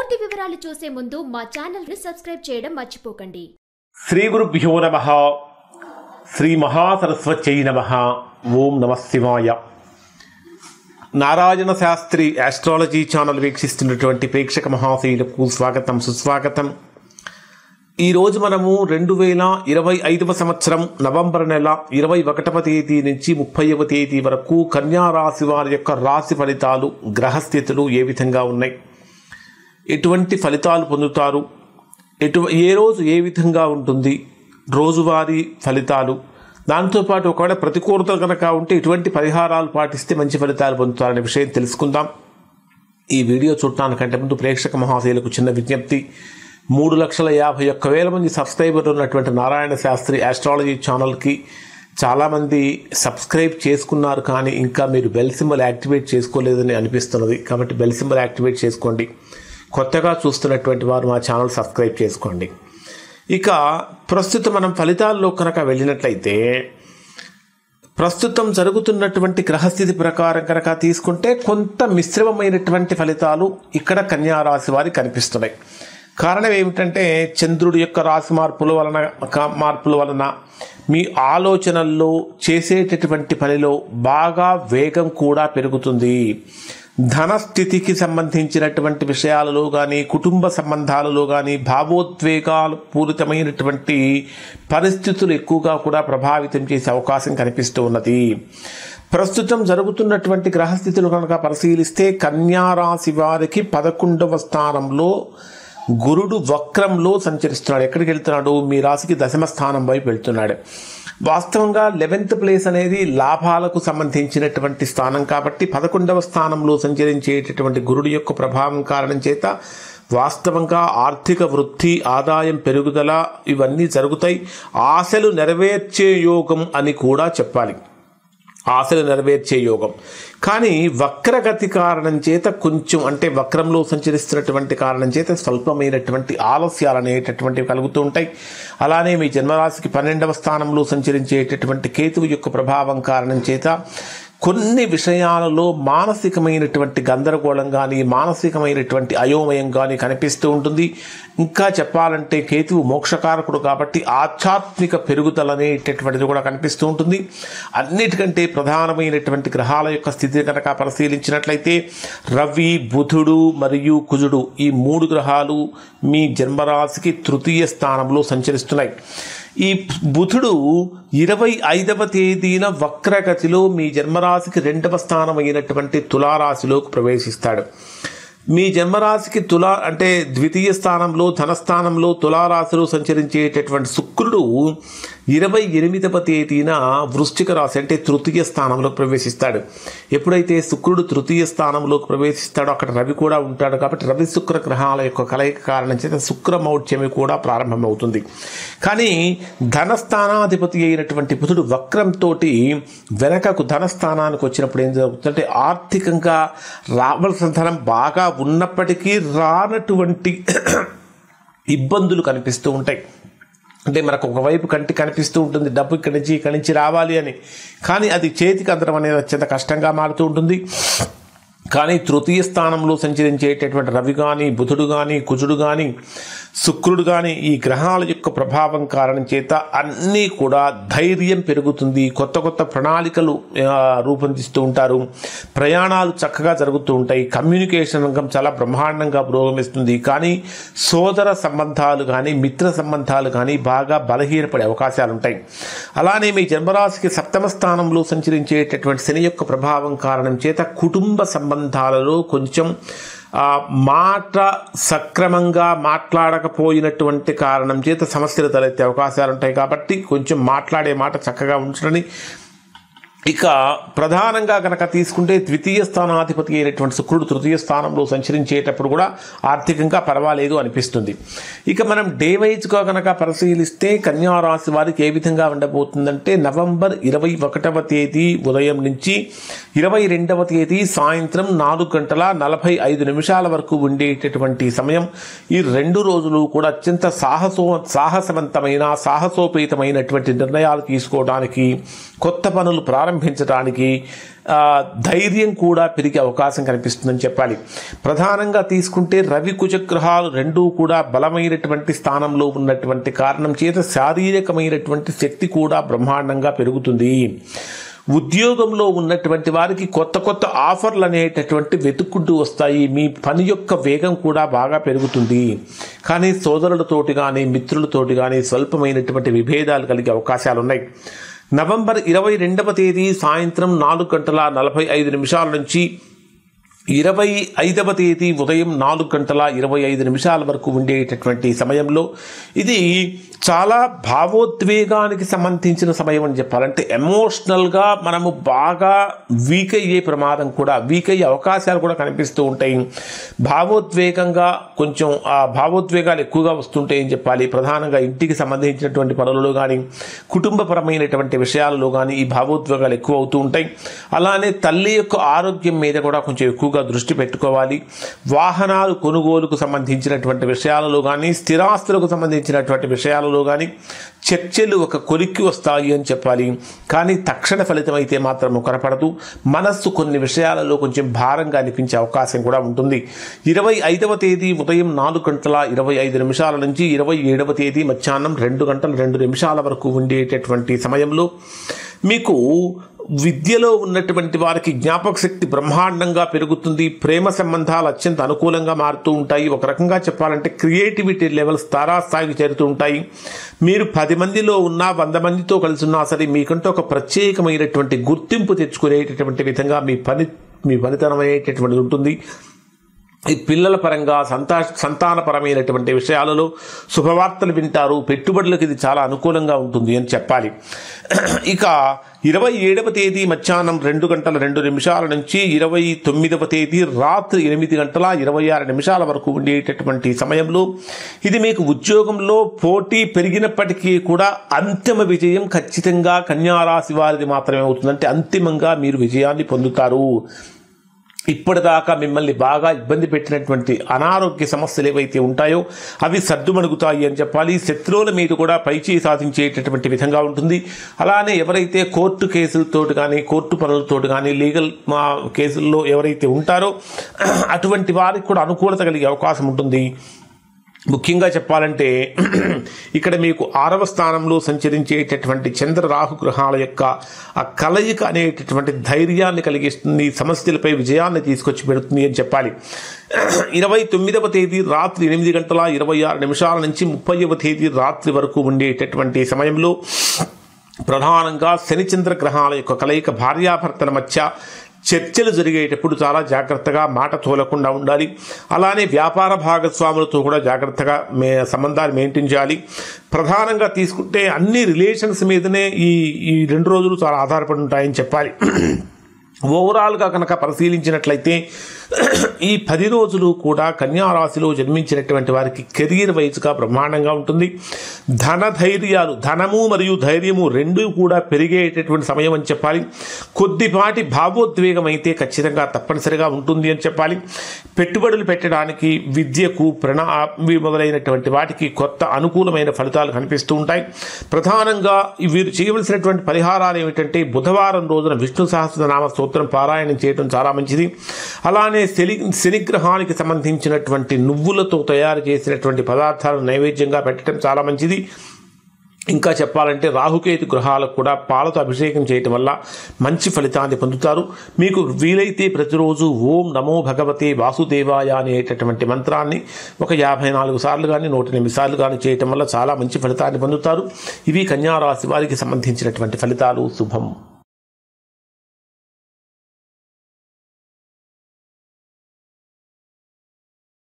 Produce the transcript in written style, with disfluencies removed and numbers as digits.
పూర్తి వివరాలు చూసే ముందు మా ఛానల్ ని సబ్స్క్రైబ్ చేయడం మర్చిపోకండి. శ్రీ గురుభ్యో నమః. శ్రీ మహాసరస్వత్యై నమః. ఓం నమః శివాయ. నారాయణ శాస్త్రి ఆస్ట్రాలజీ ఛానల్ వీక్షిస్తున్నటువంటి ప్రేక్షక మహాశయులకు స్వాగతం, సుస్వాగతం. ఈరోజు మనము 2025 సంవత్సరం నవంబర్ నెల 21వ తేదీ నుంచి 30వ తేదీ వరకు కన్యా రాశి వారి యొక్క రాశి ఫలితాలు, గ్రహస్థితులు ఏ విధంగా ఉన్నాయి, ఎటువంటి ఫలితాలు పొందుతారు, ఏ రోజు ఏ విధంగా ఉంటుంది, రోజువారీ ఫలితాలు, దాంతోపాటు ఒకవేళ ప్రతికూలత కనుక ఉంటే ఎటువంటి పరిహారాలు పాటిస్తే మంచి ఫలితాలు పొందుతారనే విషయం తెలుసుకుందాం. ఈ వీడియో చూడటానికంటే ముందు ప్రేక్షక మహాశయులకు చిన్న విజ్ఞప్తి. 3,51,000 మంది సబ్స్క్రైబర్లు ఉన్నటువంటి నారాయణ శాస్త్రి ఆస్ట్రాలజీ ఛానల్కి చాలామంది సబ్స్క్రైబ్ చేసుకున్నారు, కానీ ఇంకా మీరు బెల్ సింబల్ యాక్టివేట్ చేసుకోలేదని అనిపిస్తున్నది. కాబట్టి బెల్ సింబల్ యాక్టివేట్ చేసుకోండి. కొత్తగా చూస్తున్నటువంటి వారు మా ఛానల్ సబ్స్క్రైబ్ చేసుకోండి. ఇక ప్రస్తుతం మనం ఫలితాల్లో కనుక వెళ్ళినట్లయితే, ప్రస్తుతం జరుగుతున్నటువంటి గ్రహస్థితి ప్రకారం కనుక తీసుకుంటే కొంత మిశ్రమమైనటువంటి ఫలితాలు ఇక్కడ కన్యా రాశి వారికి కనిపిస్తున్నాయి. కారణం ఏమిటంటే, చంద్రుడి యొక్క రాశి మార్పుల వలన మీ ఆలోచనల్లో, చేసేటటువంటి పనిలో బాగా వేగం కూడా పెరుగుతుంది. ధనస్థితికి సంబంధించినటువంటి విషయాలలో కానీ, కుటుంబ సంబంధాలలో కానీ భావోద్వేగాలు పూరితమైనటువంటి పరిస్థితులు ఎక్కువగా కూడా ప్రభావితం చేసే అవకాశం కనిపిస్తూ ఉన్నది. ప్రస్తుతం జరుగుతున్నటువంటి గ్రహస్థితులు కనుక పరిశీలిస్తే, కన్యా రాశి వారికి 11వ స్థానంలో గురుడు వక్రంలో సంచరిస్తున్నాడు. ఎక్కడికి వెళ్తున్నాడు? మీ రాశికి 10వ స్థానం వైపు వెళ్తున్నాడు. వాస్తవంగా 11th ప్లేస్ అనేది లాభాలకు సంబంధించినటువంటి స్థానం కాబట్టి 11వ స్థానంలో సంచరించేటటువంటి గురుడు యొక్క ప్రభావం కారణం చేత వాస్తవంగా ఆర్థిక వృద్ధి, ఆదాయం పెరుగుదల ఇవన్నీ జరుగుతాయి. ఆశలు నెరవేర్చే యోగం అని కూడా చెప్పాలి. ఆశలు నెరవేర్చే యోగం. కానీ వక్రగతి కారణం చేత కొంచెం, అంటే వక్రంలో సంచరిస్తున్నటువంటి కారణం చేత స్వల్పమైనటువంటి ఆలస్యాలు అనేటటువంటివి కలుగుతూ ఉంటాయి. అలానే మీ జన్మరాశికి 12వ స్థానంలో సంచరించేటటువంటి కేతువు యొక్క ప్రభావం కారణం చేత కొన్ని విషయాలలో మానసికమైనటువంటి గందరగోళం కానీ, మానసికమైనటువంటి అయోమయం కానీ కనిపిస్తూ ఉంటుంది. ఇంకా చెప్పాలంటే కేతువు మోక్షకారకుడు కాబట్టి ఆధ్యాత్మిక పెరుగుదల అనేటటువంటిది కూడా కనిపిస్తూ ఉంటుంది. అన్నిటికంటే ప్రధానమైనటువంటి గ్రహాల యొక్క స్థితి కనుక పరిశీలించినట్లయితే, రవి, బుధుడు మరియు కుజుడు ఈ 3 గ్రహాలు మీ జన్మరాశికి 3వ స్థానంలో సంచరిస్తున్నాయి. ఈ బుధుడు 25వ తేదీన వక్రగతిలో మీ జన్మరాశికి 2వ స్థానం అయినటువంటి తులారాశిలోకి ప్రవేశిస్తాడు. మీ జన్మరాశికి అంటే 2వ స్థానంలో, ధనస్థానంలో, తులారాశిలో సంచరించేటటువంటి శుక్రుడు 28వ తేదీన వృశ్చిక రాశి అంటే 3వ స్థానంలోకి ప్రవేశిస్తాడు. ఎప్పుడైతే శుక్రుడు 3వ స్థానంలోకి ప్రవేశిస్తాడో అక్కడ రవి కూడా ఉంటాడు. కాబట్టి రవి శుక్ర గ్రహాల యొక్క కలయిక కారణం చేత శుక్రమౌఢ్యమి కూడా ప్రారంభమవుతుంది. కానీ ధనస్థానాధిపతి అయినటువంటి బుధుడు వక్రంతో వెనకకు ధనస్థానానికి వచ్చినప్పుడు ఏం జరుగుతుందంటే, ఆర్థికంగా రావాల్సిన ధనం బాగా ఉన్నప్పటికీ రానటువంటి ఇబ్బందులు కనిపిస్తూ ఉంటాయి. అంటే మనకు ఒకవైపు కంటికి కనిపిస్తూ ఉంటుంది డబ్బు ఇక్కడి నుంచి రావాలి అని, కానీ అది చేతికి అందడం అనేది అత్యంత కష్టంగా మారుతూ ఉంటుంది. కానీ 3వ స్థానంలో సంచరించేటటువంటి రవి కానీ, బుధుడు కానీ, కుజుడు కానీ, శుక్రుడు కానీ ఈ గ్రహాల యొక్క ప్రభావం కారణం చేత అన్నీ కూడా ధైర్యం పెరుగుతుంది. కొత్త కొత్త ప్రణాళికలు రూపొందిస్తూ ఉంటారు. ప్రయాణాలు చక్కగా జరుగుతూ ఉంటాయి. కమ్యూనికేషన్ రంగం చాలా బ్రహ్మాండంగా పురోగమిస్తుంది. కానీ సోదర సంబంధాలు కానీ, మిత్ర సంబంధాలు కానీ బాగా బలహీనపడే అవకాశాలు ఉంటాయి. అలానే మీ జన్మరాశికి 7వ స్థానంలో సంచరించేటటువంటి శని యొక్క ప్రభావం కారణం చేత కుటుంబ సంబంధాలలో కొంచెం మాట సక్రమంగా మాట్లాడకపోయినటువంటి కారణం చేత సమస్యలు తలెత్తే అవకాశాలు ఉంటాయి. కాబట్టి కొంచెం మాట్లాడే మాట చక్కగా ఉంచడని. ఇక ప్రధానంగా కనుక తీసుకుంటే 2వ స్థానాధిపతి అయినటువంటి శుక్రుడు 3వ స్థానంలో సంచరించేటప్పుడు కూడా ఆర్థికంగా పర్వాలేదు అనిపిస్తుంది. ఇక మనం డే వైజ్గా కనుక పరిశీలిస్తే కన్యా రాశి వారికి ఏ విధంగా ఉండబోతుందంటే, నవంబర్ 21వ తేదీ ఉదయం నుంచి 22వ తేదీ సాయంత్రం 4:45 వరకు ఉండేటటువంటి సమయం. ఈ 2 రోజులు కూడా అత్యంత సాహసవంతమైన, సాహసోపేతమైనటువంటి నిర్ణయాలు తీసుకోవడానికి, కొత్త పనులు ప్రారంభించడానికి ప్రారంభించడానికి ధైర్యం కూడా పెరిగే అవకాశం కనిపిస్తుందని చెప్పాలి. ప్రధానంగా తీసుకుంటే రవి కుజగ్రహాలు రెండూ కూడా బలమైనటువంటి స్థానంలో ఉన్నటువంటి కారణం చేత శారీరకమైనటువంటి శక్తి కూడా బ్రహ్మాండంగా పెరుగుతుంది. ఉద్యోగంలో ఉన్నటువంటి వారికి కొత్త కొత్త ఆఫర్లు అనేటటువంటి వెతుక్కుంటూ వస్తాయి. మీ పని యొక్క వేగం కూడా బాగా పెరుగుతుంది. కానీ సోదరులతోటి కానీ మిత్రులతోటి కానీ స్వల్పమైనటువంటి విభేదాలు కలిగే అవకాశాలు ఉన్నాయి. నవంబర్ 22వ తేదీ సాయంత్రం 4:45 నుంచి 25వ తేదీ ఉదయం 4:25 వరకు ఉండేటటువంటి సమయంలో ఇది చాలా భావోద్వేగానికి సంబంధించిన సమయం అని చెప్పాలంటే ఎమోషనల్గా మనము బాగా వీక్ అయ్యే ప్రమాదం కూడా వీక్ అయ్యే అవకాశాలు కూడా కనిపిస్తూ ఉంటాయి. భావోద్వేగంగా కొంచెం ఆ భావోద్వేగాలు ఎక్కువగా వస్తుంటాయని చెప్పాలి. ప్రధానంగా ఇంటికి సంబంధించినటువంటి పనులలో కానీ కుటుంబపరమైనటువంటి విషయాలలో కానీ ఈ భావోద్వేగాలు ఎక్కువ అవుతూ ఉంటాయి. అలానే తల్లి యొక్క ఆరోగ్యం మీద కూడా కొంచెం ఎక్కువగా దృష్టి పెట్టుకోవాలి. వాహనాలు కొనుగోలుకు సంబంధించినటువంటి విషయాలలో కానీ స్థిరాస్తులకు సంబంధించినటువంటి విషయాలలో కానీ చర్చలు ఒక కొలిక్కి వస్తాయి అని చెప్పాలి. కానీ తక్షణ ఫలితం అయితే మాత్రం కనపడదు. మనస్సు కొన్ని విషయాలలో కొంచెం భారంగా అనిపించే అవకాశం కూడా ఉంటుంది. 25వ తేదీ ఉదయం 4:25 నుంచి 27వ తేదీ మధ్యాహ్నం 2:02 వరకు ఉండేటటువంటి సమయంలో మీకు విద్యలో ఉన్నటువంటి వారికి జ్ఞాపక శక్తి బ్రహ్మాండంగా పెరుగుతుంది. ప్రేమ సంబంధాలు అత్యంత అనుకూలంగా మారుతూ ఉంటాయి. ఒక రకంగా చెప్పాలంటే క్రియేటివిటీ లెవెల్స్ తారాస్థాయికి చేరుతూ ఉంటాయి. మీరు 10 మందిలో ఉన్నా 100 మందితో కలిసి ఉన్నా సరే మీకంటూ ఒక ప్రత్యేకమైనటువంటి గుర్తింపు తెచ్చుకునేటటువంటి విధంగా మీ పనితనం అనేటటువంటిది ఉంటుంది. ఈ పిల్లల పరంగా సంతానపరమైనటువంటి విషయాలలో శుభవార్తలు వింటారు. పెట్టుబడులకు ఇది చాలా అనుకూలంగా ఉంటుంది అని చెప్పాలి. ఇక 27వ తేదీ మధ్యాహ్నం 2:02 నుంచి 29వ తేదీ రాత్రి 8:26 వరకు ఉండేటటువంటి సమయంలో ఇది మీకు ఉద్యోగంలో పోటీ పెరిగినప్పటికీ కూడా అంతిమ విజయం ఖచ్చితంగా కన్యారాశి వారిది మాత్రమే అవుతుందంటే అంతిమంగా మీరు విజయాన్ని పొందుతారు. ఇప్పటిదాకా మిమ్మల్ని బాగా ఇబ్బంది పెట్టినటువంటి అనారోగ్య సమస్యలు ఏవైతే ఉంటాయో అవి సర్దుమణుగుతాయి అని చెప్పాలి. శత్రువుల మీద కూడా పైచేయి సాధించేటటువంటి విధంగా ఉంటుంది. అలానే ఎవరైతే కోర్టు కేసులతోటి కానీ కోర్టు పనులతోటి కానీ లీగల్ కేసుల్లో ఎవరైతే ఉంటారో అటువంటి వారికి కూడా అనుకూలత కలిగే అవకాశం ఉంటుంది. ముఖ్యంగా చెప్పాలంటే ఇక్కడ మీకు 6వ స్థానంలో సంచరించేటటువంటి చంద్ర రాహు గ్రహాల యొక్క ఆ కలయిక అనేటటువంటి ధైర్యాన్ని కలిగిస్తుంది. సమస్యలపై విజయాన్ని తీసుకొచ్చి పెడుతుంది అని చెప్పాలి. 29వ తేదీ రాత్రి 8:26 నుంచి 30వ తేదీ రాత్రి వరకు ఉండేటటువంటి సమయంలో ప్రధానంగా శనిచంద్ర గ్రహాల యొక్క కలయిక భార్యాభర్తల మధ్య చర్చలు జరిగేటప్పుడు చాలా జాగ్రత్తగా మాట తోలకుండా ఉండాలి. అలానే వ్యాపార భాగస్వాములతో కూడా జాగ్రత్తగా సంబంధాలు మెయింటైన్ చేయాలి. ప్రధానంగా తీసుకుంటే అన్ని రిలేషన్స్ మీదనే ఈ 2 రోజులు చాలా ఆధారపడి ఉంటాయని చెప్పాలి. ఓవరాల్గా కనుక పరిశీలించినట్లయితే ఈ 10 రోజులు కూడా కన్యారాశిలో జన్మించినటువంటి వారికి కెరీర్ వైజ్గా బ్రహ్మాండంగా ఉంటుంది. ధనము మరియు ధైర్యము రెండూ కూడా పెరిగేటటువంటి సమయం అని చెప్పాలి. కొద్దిపాటి భావోద్వేగం అయితే ఖచ్చితంగా తప్పనిసరిగా ఉంటుంది అని చెప్పాలి. పెట్టుబడులు పెట్టడానికి విద్యకు మొదలైనటువంటి వాటికి కొత్త అనుకూలమైన ఫలితాలు కనిపిస్తూ ఉంటాయి. ప్రధానంగా వీరు చేయవలసినటువంటి పరిహారాలు ఏమిటంటే బుధవారం రోజున విష్ణు సహస్రనామ స్తోత్రం పారాయణం చేయడం చాలా మంచిది. అలానే శనిగ్రహానికి సంబంధించినటువంటి నువ్వులతో తయారు చేసినటువంటి పదార్థాలను నైవేద్యంగా పెట్టడం చాలా మంచిది. ఇంకా చెప్పాలంటే రాహుకేతు గ్రహాలకు కూడా పాలతో అభిషేకం చేయటం వల్ల మంచి ఫలితాన్ని పొందుతారు. మీకు వీలైతే ప్రతిరోజు ఓం నమో భగవతే వాసుదేవాయ అనేటటువంటి మంత్రాన్ని ఒక 54 సార్లు కానీ 108 సార్లు కానీ చేయటం వల్ల చాలా మంచి ఫలితాన్ని పొందుతారు. ఇవి కన్యారాశి వారికి సంబంధించినటువంటి ఫలితాలు. శుభం.